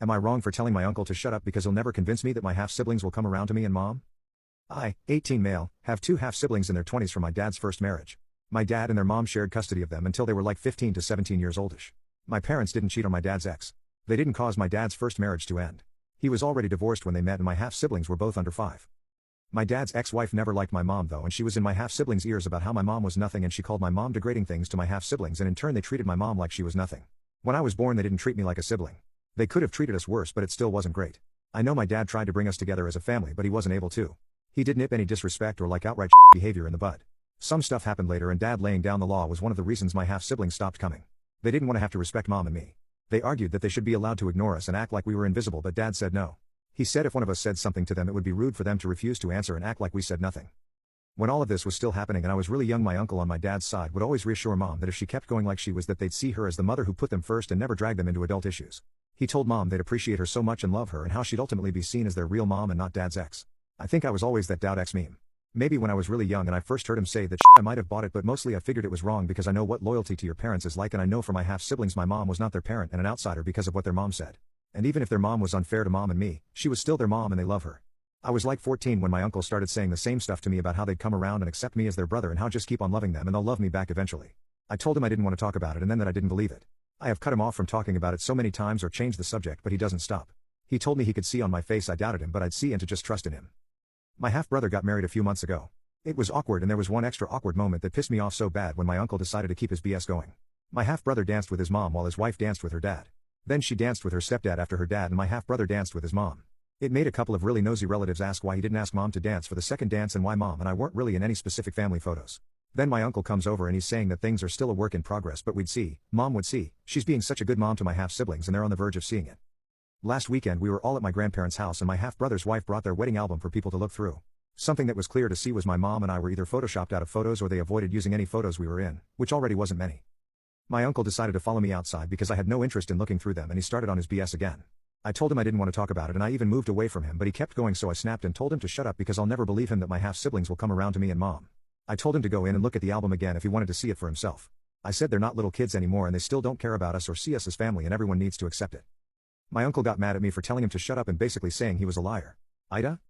Am I wrong for telling my uncle to shut up because he'll never convince me that my half-siblings will come around to me and mom? I, 18 male, have two half-siblings in their 20s from my dad's first marriage. My dad and their mom shared custody of them until they were like 15 to 17 years oldish. My parents didn't cheat on my dad's ex. They didn't cause my dad's first marriage to end. He was already divorced when they met and my half-siblings were both under 5. My dad's ex-wife never liked my mom though, and she was in my half-siblings' ears about how my mom was nothing, and she called my mom degrading things to my half-siblings, and in turn they treated my mom like she was nothing. When I was born they didn't treat me like a sibling. They could have treated us worse, but it still wasn't great. I know my dad tried to bring us together as a family, but he wasn't able to. He did nip any disrespect or like outright behavior in the bud. Some stuff happened later, and dad laying down the law was one of the reasons my half-siblings stopped coming. They didn't want to have to respect mom and me. They argued that they should be allowed to ignore us and act like we were invisible, but dad said no. He said if one of us said something to them it would be rude for them to refuse to answer and act like we said nothing. When all of this was still happening and I was really young, my uncle on my dad's side would always reassure mom that if she kept going like she was, that they'd see her as the mother who put them first and never dragged them into adult issues. He told mom they'd appreciate her so much and love her, and how she'd ultimately be seen as their real mom and not dad's ex. I think I was always that doubt ex meme. Maybe when I was really young and I first heard him say that I might have bought it, but mostly I figured it was wrong because I know what loyalty to your parents is like, and I know for my half-siblings my mom was not their parent and an outsider because of what their mom said. And even if their mom was unfair to mom and me, she was still their mom and they love her. I was like 14 when my uncle started saying the same stuff to me about how they'd come around and accept me as their brother and how just keep on loving them and they'll love me back eventually. I told him I didn't want to talk about it and then that I didn't believe it. I have cut him off from talking about it so many times or changed the subject, but he doesn't stop. He told me he could see on my face I doubted him, but I'd see and to just trust in him. My half-brother got married a few months ago. It was awkward, and there was one extra awkward moment that pissed me off so bad when my uncle decided to keep his BS going. My half-brother danced with his mom while his wife danced with her dad. Then she danced with her stepdad after her dad, and my half-brother danced with his mom. It made a couple of really nosy relatives ask why he didn't ask mom to dance for the second dance and why mom and I weren't really in any specific family photos. Then my uncle comes over and he's saying that things are still a work in progress, but we'd see, mom would see, she's being such a good mom to my half-siblings and they're on the verge of seeing it. Last weekend we were all at my grandparents' house and my half-brother's wife brought their wedding album for people to look through. Something that was clear to see was my mom and I were either photoshopped out of photos or they avoided using any photos we were in, which already wasn't many. My uncle decided to follow me outside because I had no interest in looking through them, and he started on his BS again. I told him I didn't want to talk about it and I even moved away from him, but he kept going, so I snapped and told him to shut up because I'll never believe him that my half-siblings will come around to me and mom. I told him to go in and look at the album again if he wanted to see it for himself. I said they're not little kids anymore and they still don't care about us or see us as family, and everyone needs to accept it. My uncle got mad at me for telling him to shut up and basically saying he was a liar. AITA?